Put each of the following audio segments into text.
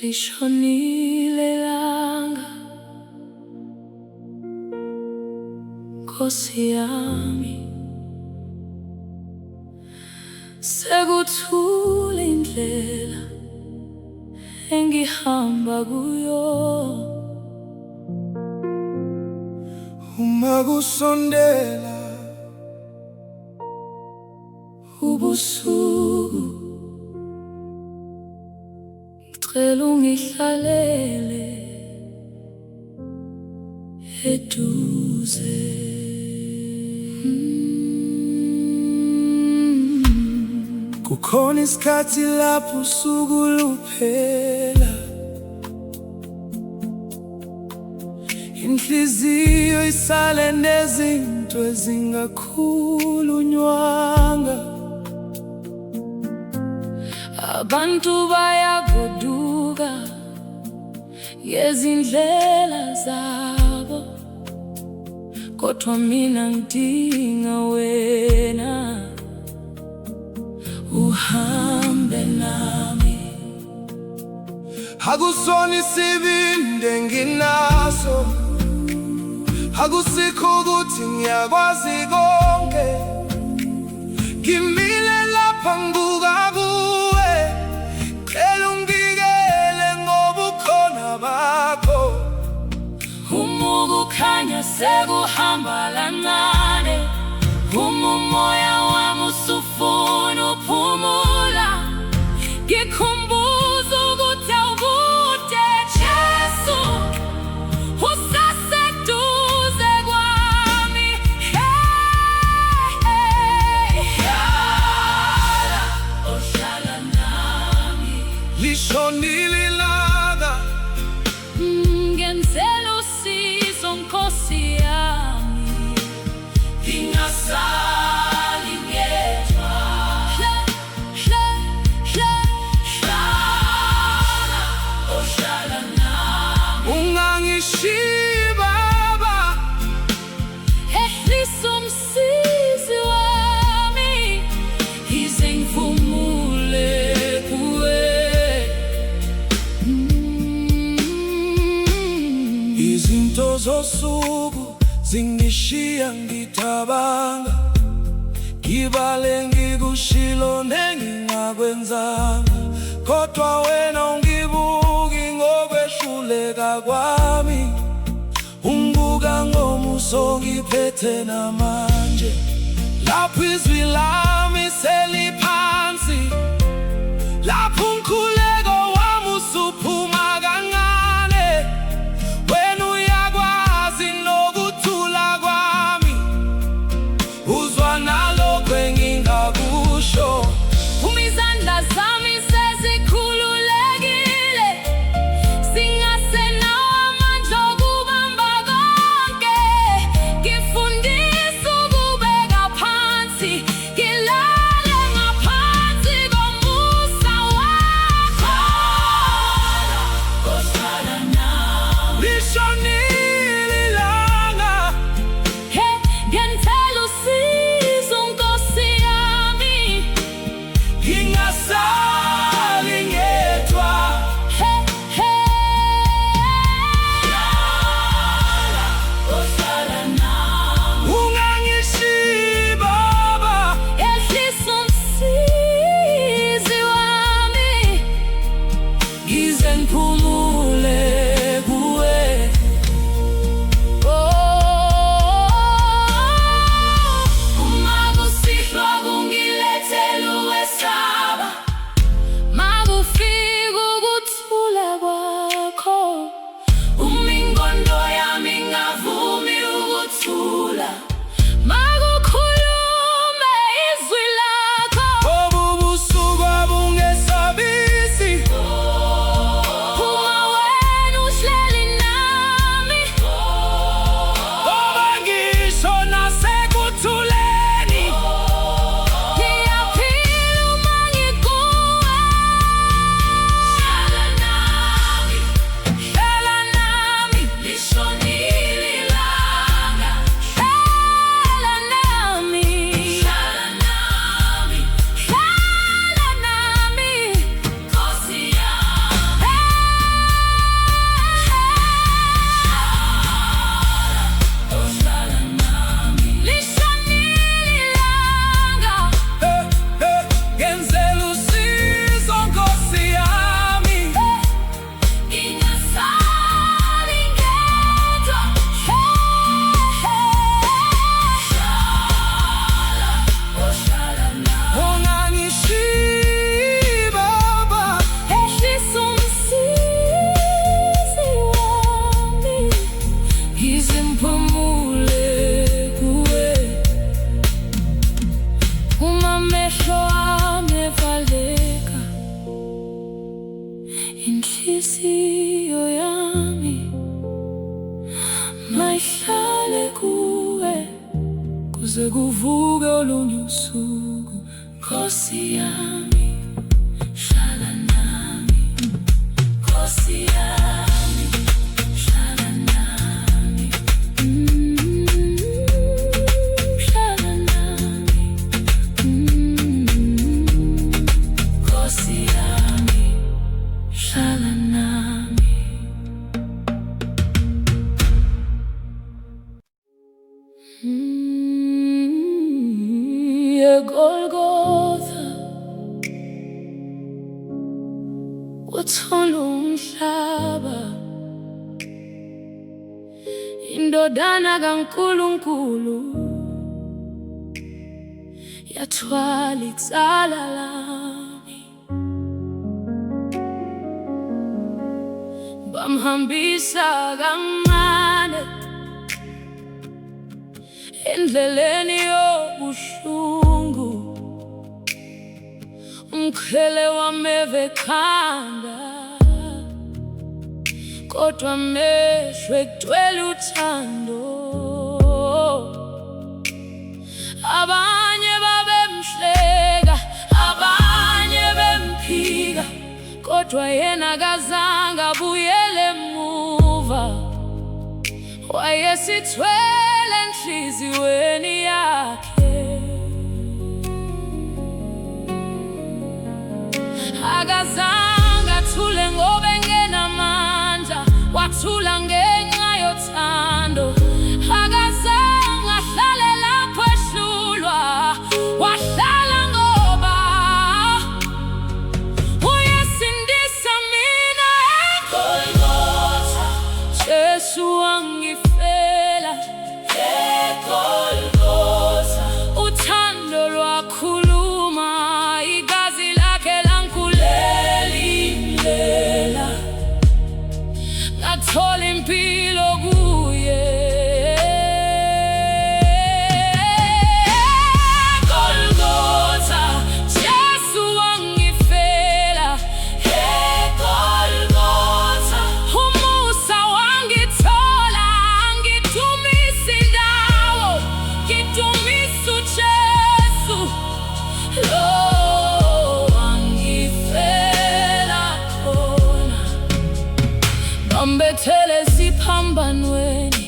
Lishonile ilanga, Nkosi yami, sekuthule indlela engihamba kuyo. Uma kusondela ubusuku, ngicela ungihlalele eduze. kukhona isikhathi lapho usuku luphela, inhliziyo isale nezinto ezingakhulunywanga. Abantu bayagoduka ngezindlela zabo, kodwa mina ngidinga wena uhambe nami. Akusona isibindi enginaso, akusikho ukuthi ngiyakwazi konke. Ngimile lapha ngibuka kuwe, cela ungibikele ngoba ukhona bakho. Uma kukhanya sekuhamba kancane, uma umoya wami usufuna uphumula, ngikhumbuza ukuthi awukude Jesu, usaseduze kwami. Hlala, ohlala nami. Lishonile ilanga, Ngenzela usizo Nkosi yami, ngingasali ngedwa. Hlala, ohlala nami. ungangishiyi Baba. Ehlisa umsizi wami, yize ngivumule kuwe. Izinto zosuku zingishiya ngithabanga, ngibale ngikushilo nengingakwenzanga, kodwa wena ungibuki ngokwehluleka kwami. Ungibuka ngomuso ngiphethe namanje, lapho izwi lami seliphansi, lapho umkhuleko wami usuphuma kancane. Wena uyakwazi nokuthula kwami, uzwa nalokho engingakusho. Uma izandla zami sezikhululekile, singasenawo amandla okubamba konke. Ngifundisa ukubeka phansi, ngilale ngaphansi komoya isiyo yami, mayihlale kuwe kuze kuvuke olunye usuku. Nkosi yami, hlala nami. Nkosi yami, hlala nami. Hlala nami. Nkosi yami, hlala nami. Golgotha, wathola umhlaba, indodana kaNkulunkulu yathwala icala lami. Bamhambisa kancane endleleni yobuhlungu, umqhele wameva ekhanda, kodwa amehlo egcwele uthando. Abanye babemhleka, abanye bemphika, kodwa yena kazange abuyele emuva. Wayesithwele enhliziyweni yakhe, akazange athule ngoba engenamandla, wathula ngenxa yothando. Akazange ahlale lapho ehlulwa, wahlala ngoba uyasindisa mina. eGolgotha Jesu wangifela, eGolgotha uthando lwakhuluma, igazi lakhe langulela indlela, ngathola impilo kuye. eGolgotha Jesu wangifela, eGolgotha umusa wangithola, ngidumisa indawo, ngidumisa uJesu lo wangifela khona. Bambethele esiphambanweni,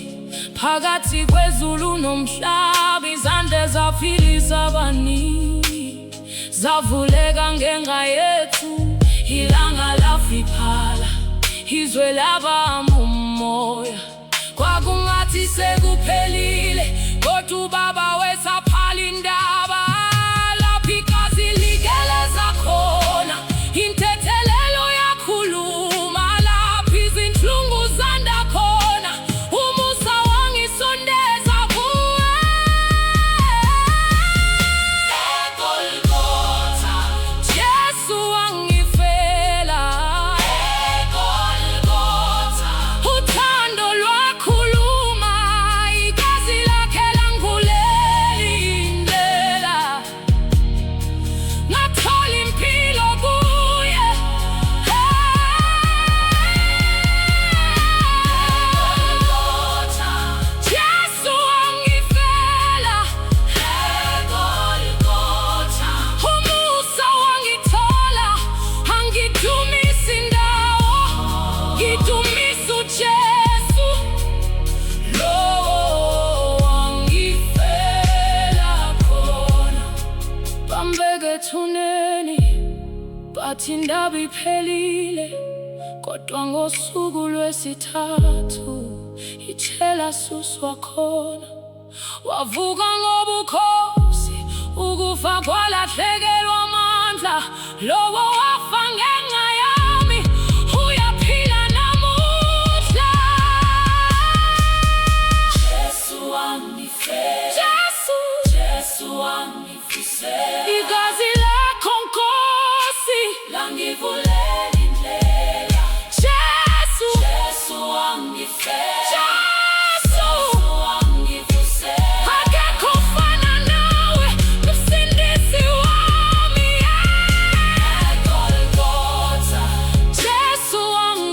phakathi kwezulu nomhlaba, izandla zaphilisa abaningi, zavuleka ngenxa yethu. Ilanga lafiphala, izwe labamba umoya, kwakungathi sekuphelile, kodwa uBaba wesaphala indaba. Lapho igazi ligeleza khona, inthethelelo yakhuluma, lapho izinhlungu zanda khona, umusa wangisondeza kuwe. eGolgotha Jesu wangifela, eGolgotha uthando lwakhuluma, igazi lakhe langulela indlela, ngathola impilo kuye. eGolgotha Jesu wangifela, eGolgotha umusa wangithola, angidumisa indawo, ngidumisa uJesu lo wangifela khona. Bambeka ethuneni, bathi indaba iphelile, kodwa ngosuku lwesithathu ithela suswa khona. Wavuka ngobukhosi, ukufa kwalahlekelwa amandla, lowo wafa ngenxa yami uyaphila namuhla. Jesu wangifela, Jesu wangifisela, igazi lakho Nkosi langivulela indlela. Jesu wangifela, Jesu wangifisela, akekho ofana nawe, msindisi wami. eGolgotha Jesu wangifela.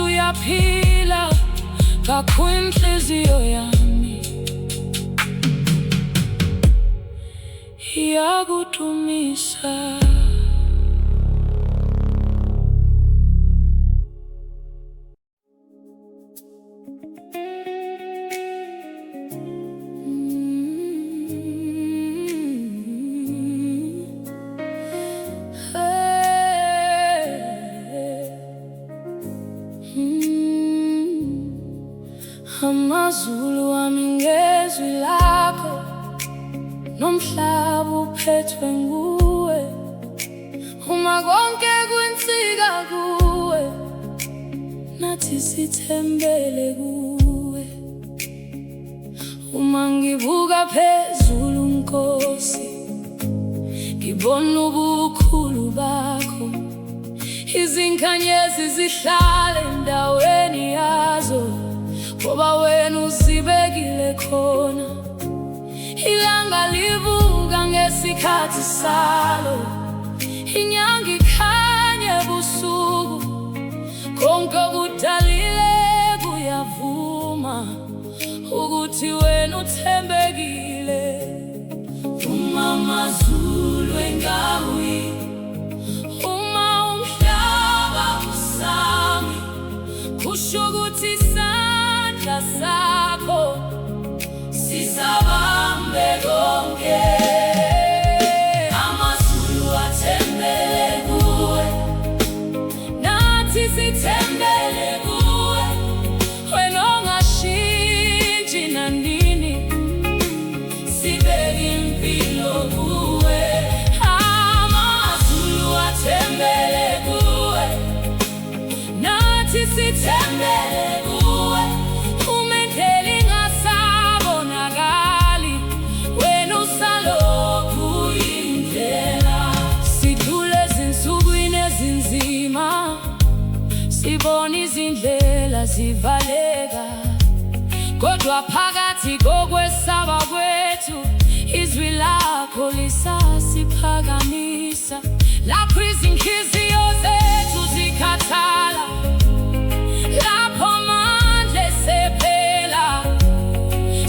uyaphila kakwinhliziyo yami, iyakudumisa. Amazulu wami ngezwi lakho, nomhlaba uphethwe nguwe. Uma konke kwinsika kuwe, nathi sithembele kuwe. Uma ngibuka phezulu Nkosi, ngibona ubukhulu bakho. Izinkanyezi zihlale endaweni yazo, ngoba wena uzibekile khona. Ilanga livuka ngesikhathi salo, inyanga ikhanye ebusuku. Konke okudalile kuyavuma ukuthi wena uthembekile. Uma amazulu engawi, uma umhlaba usami, kusho ukuthi isandla sakho sisabambe konke. Amazulu athembele kuwe, nathi sithembele kuwe. Wena ongashintshi nanini, sibeke impilo kuwe. Amazulu athembele kuwe, nathi sithembele kuwe. Umendela ingasabonakali, wena usalokhu uyindlela. Sidlule ezinsukwini ezinzima, sibona izindlela zivaleka. Kodwa phakathi kokwesaba kwethu, izwi lakho lisasiphakamisa. Lapho izinhliziyo zethu zikhathala, lapho amandla esephela,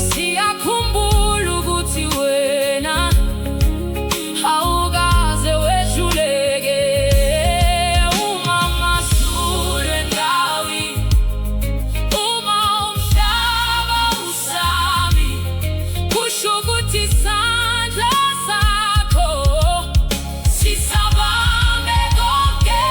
siyakhumbula ukuthi wena awukaze wejuleke. Uma amazulu engawi, uma umhlaba usami, kusho ukuthi isandla sakho sisabambe konke.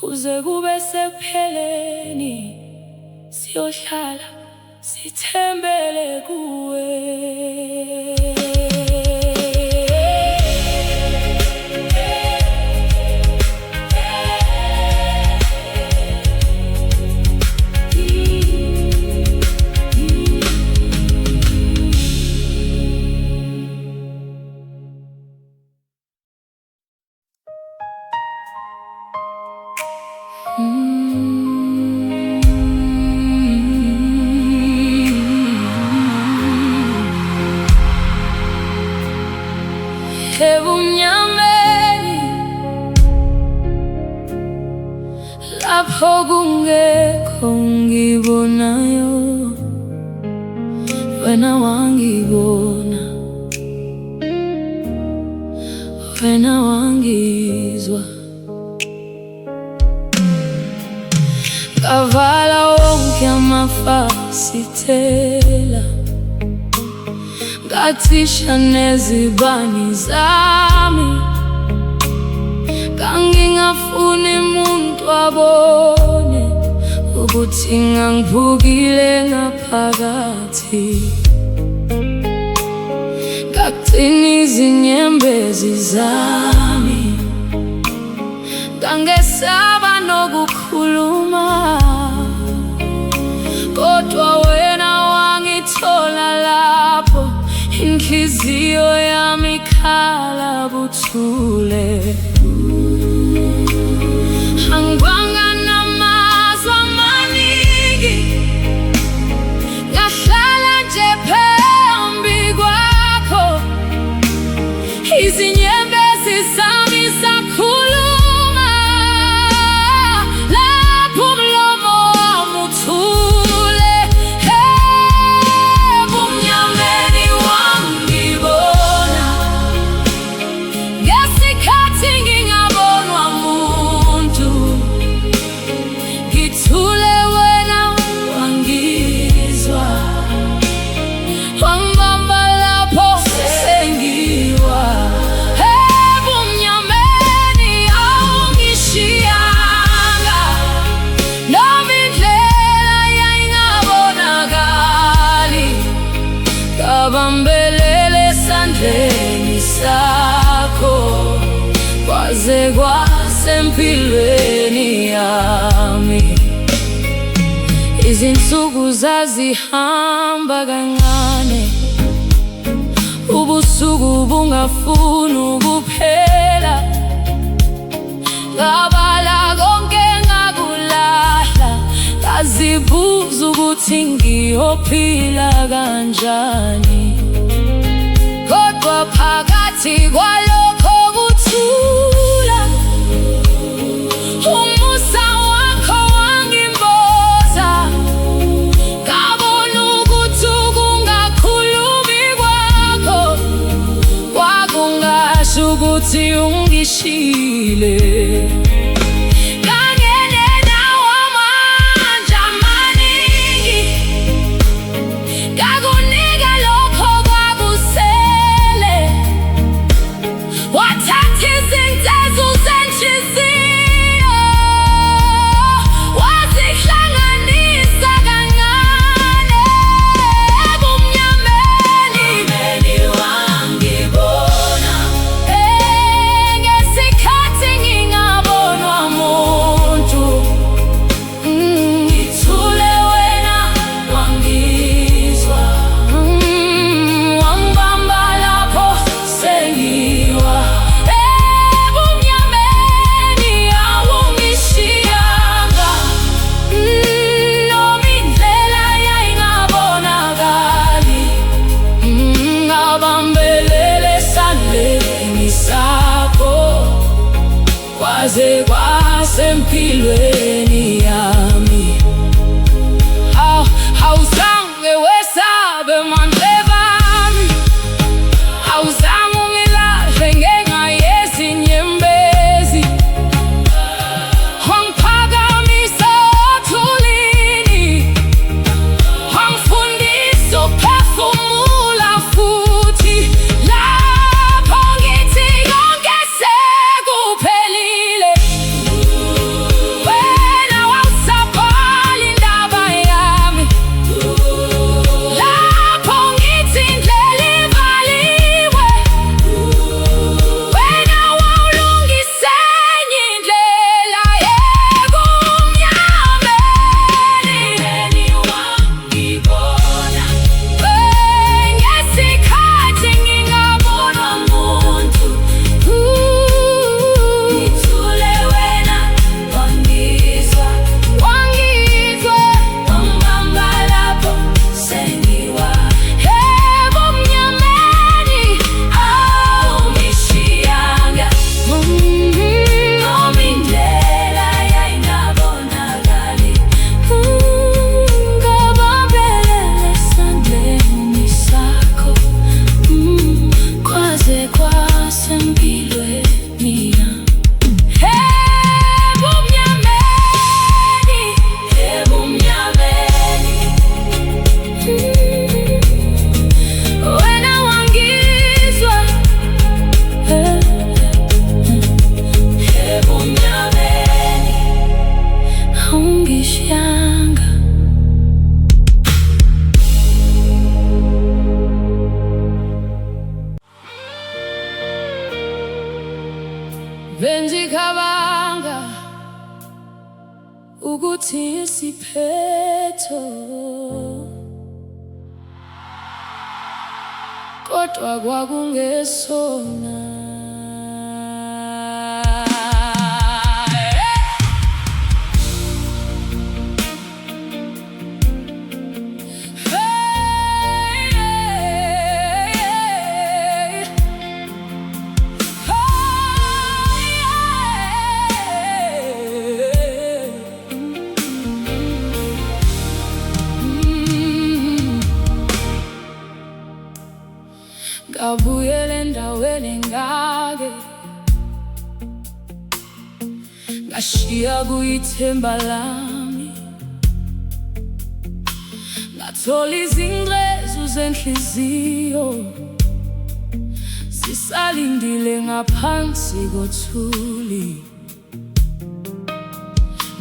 kuze kube sekupheleni, siyohlala sithembele kuwe. Ebumnyameni lapho kungekho ongibonayo, wena wangibona, wena wangizwa. Ngavala wonke amafasitela, ngathisha nezibani zami, ngangingafuni umuntu abone ukuthi ngangiphukile ngaphakathi. Ngagcina izinyembezi zami, ngangesaba nokukhuluma, kodwa wena wangithola lapho inhliziyo yami ikhala buthule. Angibanga namazwi amaningi, ngahlala nje phambi kwakho, izinyembezi zami zakhuluma lapho umlomo wami uthule. Ebumnyameni wangibona, ngesikhathi ngingabonwa muntu, ngithule wena wangizwa, wangibamba lapho sengiwa. Ebumnyameni awungishiyanga, noma indlela yayingabonakali, ngabambelele esandleni sakho, kwaze kwasempilweni yami. Izinsuku zazihamba kancane, ubusuku bungafuni ukuphela. Ngabala konke ngakulahla, ngazibuza ukuthi ngiyophila kanjani. Kodwa phakathi kwalokho kuthula, umusa wakho wangimboza. Ngabona ukuthi ukungakhulumi kwakho kwakungasho ukuthi ungishiyile. Ngangene nawo amandla amaningi, ngakunika lokho kwakusele. Wathatha izincezu zenhliziyo, wazihlanganisa kancane. Ebumnyameni wangibona, ngesikhathi ngingabonwa muntu, ngithule wena wangizwa, wangibamba lapho sengiwa. Ebumnyameni awungishiyanga, noma indlela yayingabonakali, ngabambelele esandleni sakho, kwaze kwasempilweni yami. Awuzange wesabe mandle bami, awuzange ungilahle ngenxa yezinyembezi. Wangiphakamisa othulini, wangifundisa ukuphefumula futhi. Lapho ngithi konke sekuphelile, ukuthi isiphetho, kodwa kwakungesona. Ngabuyela endaweni ngake ngashiya kuyithemba lami, ngathola izingcezu zenhliziyo zisalindile ngaphansi kothuli.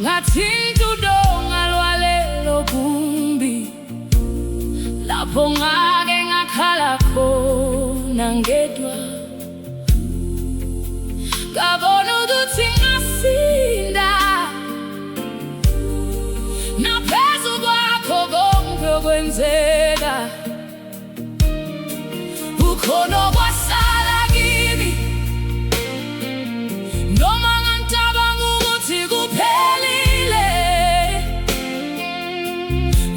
Ngathinta udonga lwalelo gumbi, lapho ngake ngakhala khona ngedwa. Ngabona ukuthi ngasinda, naphezu kwakho konke kwenzeka. Ukhona okwasala kimi, noma ngangicabanga ukuthi kuphelile.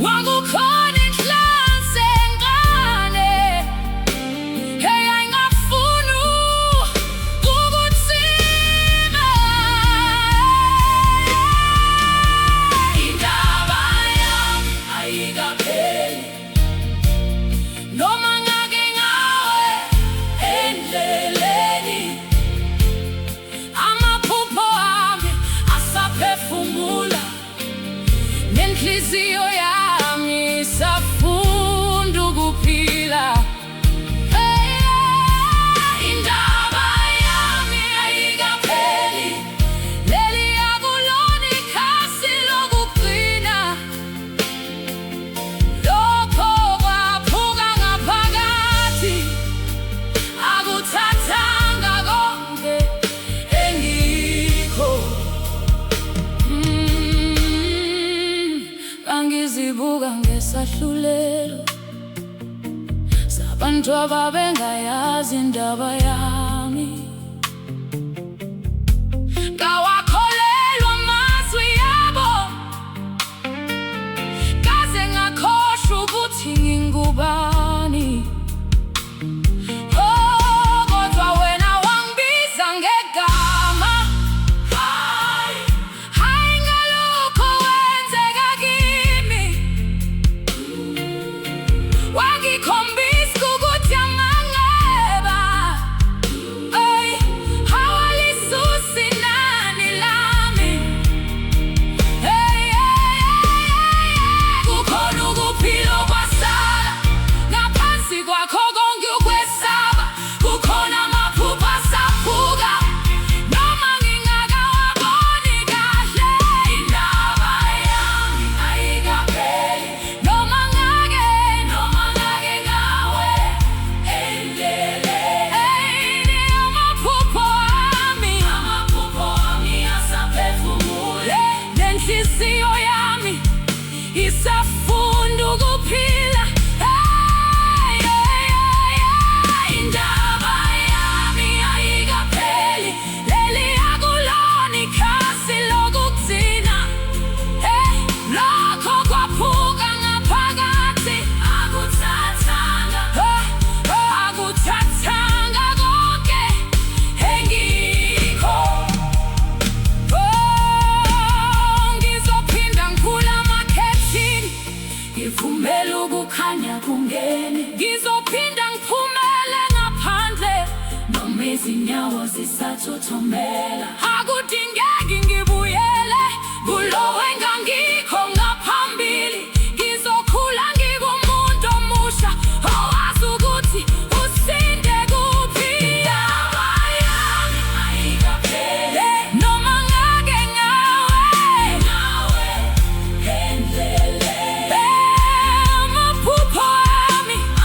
Kwakukhona inhlansi encane eyayingafuni ukutsima. Indaba yami ayikapheli, noma ngake ngawe endleleni. Amaphupho ami asaphefumula, nenhliziyo yami isafunda ukuphila. Indaba yami ayikapheli, leliya kulona ikhasi lokugcina. Lokho kwaphuka ngaphakathi, akuthathanga konke engikho. Ngangizibuka ngesahlulelo sabantu ababengayazi indaba yami. Ngawakholelwa amazwi yabo, kaze ngakhohlwa ukuthi ngingubani. Oh, kodwa wena wangibiza ngegama. Hayi ngalokho wenzeka kimi, wangikhombisa ukuthi amanxeba awalisusi inani lami. Kukhona ukuphila okwasala ngaphansi kwakho konke ukwesaba. Kukhona amaphupho asaphuka, noma ngingakawaboni kahle. Indaba yami ayikapheli, noma ngake ngawe endleleni. Amaphupho ami asaphefumula, nenhliziyo yami isafunda ukuphila. Indaba yami ayikapheli, leliya kulona ikhasi lokugcina. Lokho kwaphuka ngaphakathi, akuthathanga konke engikho. Ngizophinda ngikhula amakhethini, ngivumele ukukhanya kungene. Ngizophinda ngiphumele ngaphandle, noma izinyawo zisathothomela. Akudingeki ngibuyele kulowo engangikho ngaphambili. Ngizokhula ngikumuntu omusha, owazi ukuthi usinde kuphi. Indaba yami ayikapheli, noma ngake ngawe endleleni.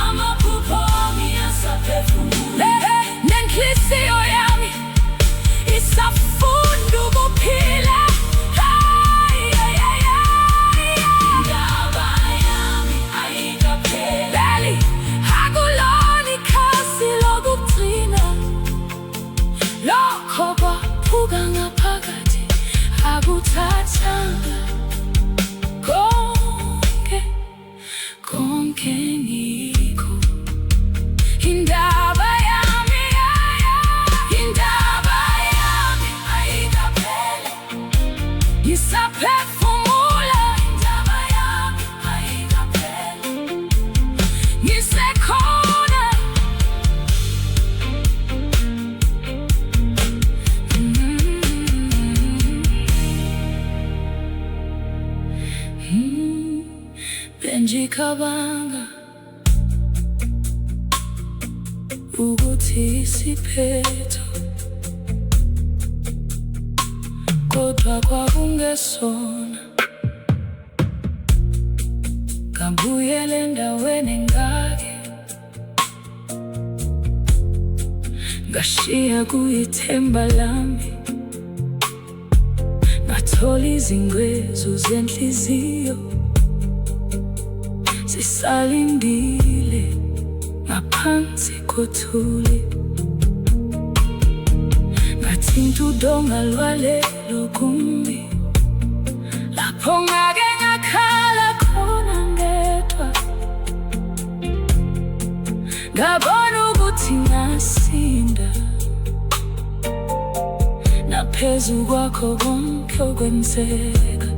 Amaphupho ami asaphefumula, nenhliziyo yami isafunda Benjicabanga ukuthi isiphetho, kodwa kwakungesona. Ngabuyela endaweni engake, ngashiya kuyithemba lami, ngathola izingwezu zenhliziyo zisalindile ngaphansi kothuli. Ngathinta udonga lwalelo gumbi, lapho ngake ngakhala khona ngedwa. Ngabona ukuthi ngasinda, naphezu kwakho konke okwenzeka.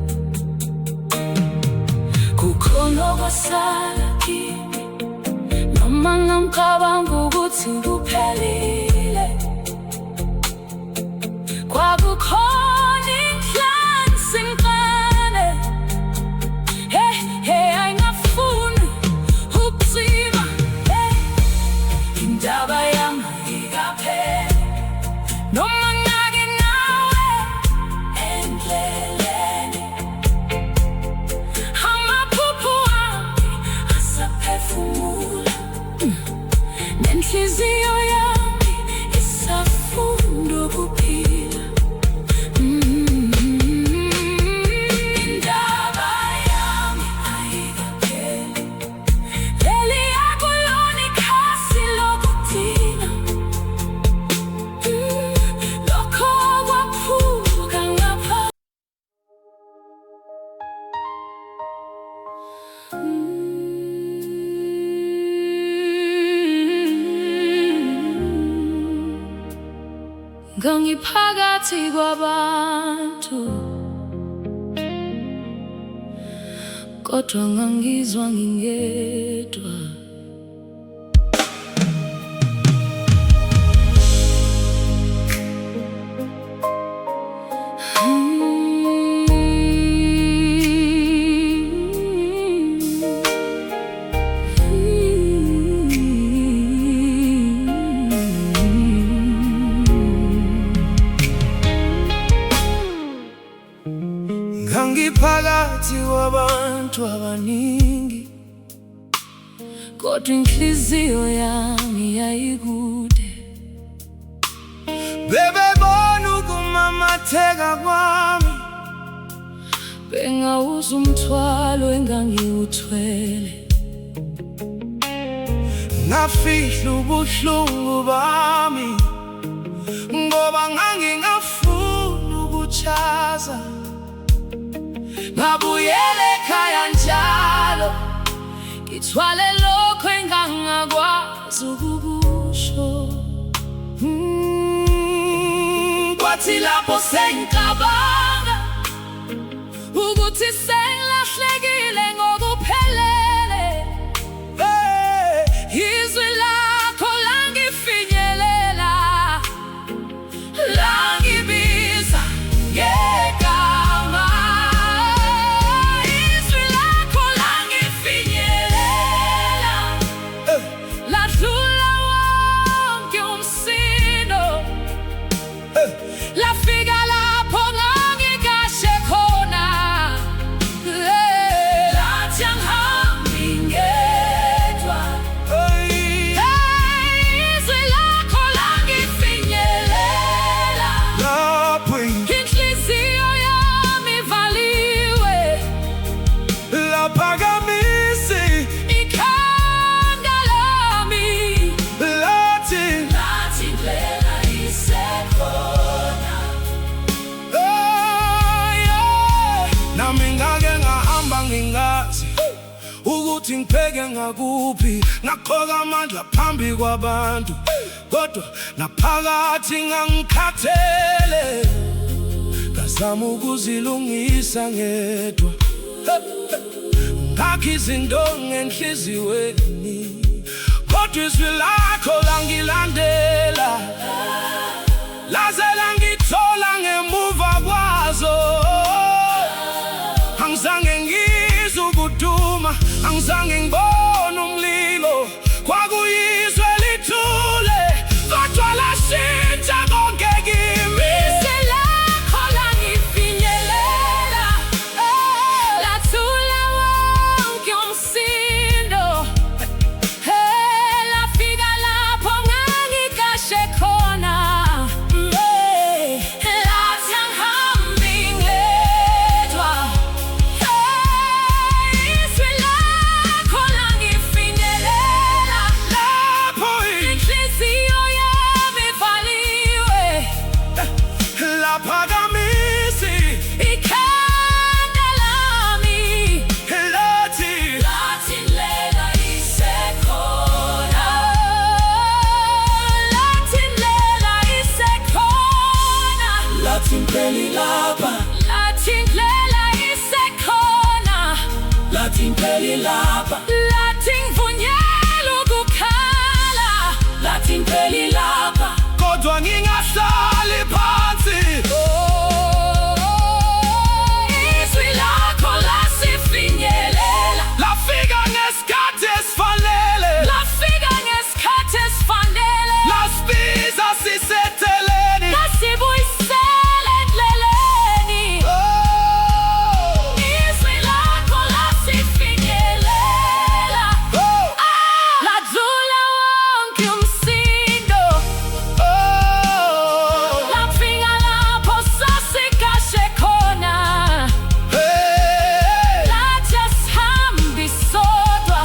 Kukhona okwasala kimi, noma ngicabanga ukuthi kuphelile. Kwakukhona inhlansi encane, ayingafuni ukucima. Indaba yami ayikapheli, noma ngake nawe endleleni. Amaphupho wami asaphefumula, nenhliziyo yami isafunda ukuphila. Indaba yami ayikapheli, leliya kulona ikhasi lokugcina. Lokho kwaphuka ngapha. Ngangiphakathi kwabantu, kodwa ngangizwa ngingedwa. Ngangiphakathi kwabantu abaningi, kodwa inhliziyo yami yayikude. bebebona ukumamatheka kwami, Bengawuzwa umthwalo engangiwuthwele. ngafihla ubuhlungu bami, ngoba ngangingafuni ukuchaza. Ngabuyela ekhaya njalo, ngithwale lokho engangakwazi ukukusho. Kwathi lapho sengicabanga ukuthi sengilahlekile ngokuphelele, izwi lakho langifinyelela, langibiza ngegama. Izwi lakho langifinyelela, ladlula wonke umsindo, lafika lapho ngangikashe khona. Lathi angihambi ngedwa, izwi lakho langifinyelela. lapho Inhliziyo yami ivaliwe, laphakamisi ikhanda lami lathi lathi impela isekhona. nami ngake ngahamba ngingazi ukuthi ngipheke ngakuphi. Ngaqoka amandla phambi kwabantu, kodwa naphakathi ngangikhathele. Ngazama ukuzilungisa ngedwa, ngakha izinto ngenhliziyweni, kodwa izwi lakho langilandela, laze langithola ngemuva kwazo. Angizange ngizwe ukuduma, lathi ngiphelile lapha, lathi ngivunyelwe ukukhala, lathi ngiphelile lapha, kodwa ngingahlali phansi. izwi lakho lasifinyelela, Lafika ngesikhathi esifanele, lafika ngesikhathi esifanele, lasibiza sisetheleni. lasibuyisela endleleni. Izwi lakho lasifinyelela, ladlula wonke umsindo, lafika lapho sasigashe khona, lathi asihambi sodwa.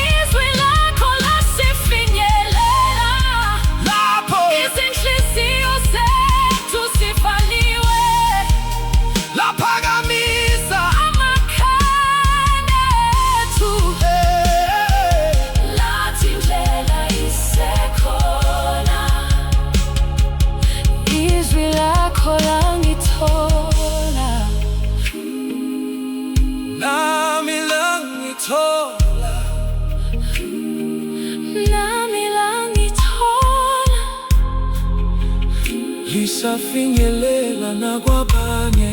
Izwi lakho lasifinyelela, Lapho izinhliziyo zethu zivaliwe, laphakamisa amakhanda ethu, lathi indlela isekhona. Izwi lakho langithola, nami langithola. nami langithola. Lisafinyelela nakwabanye.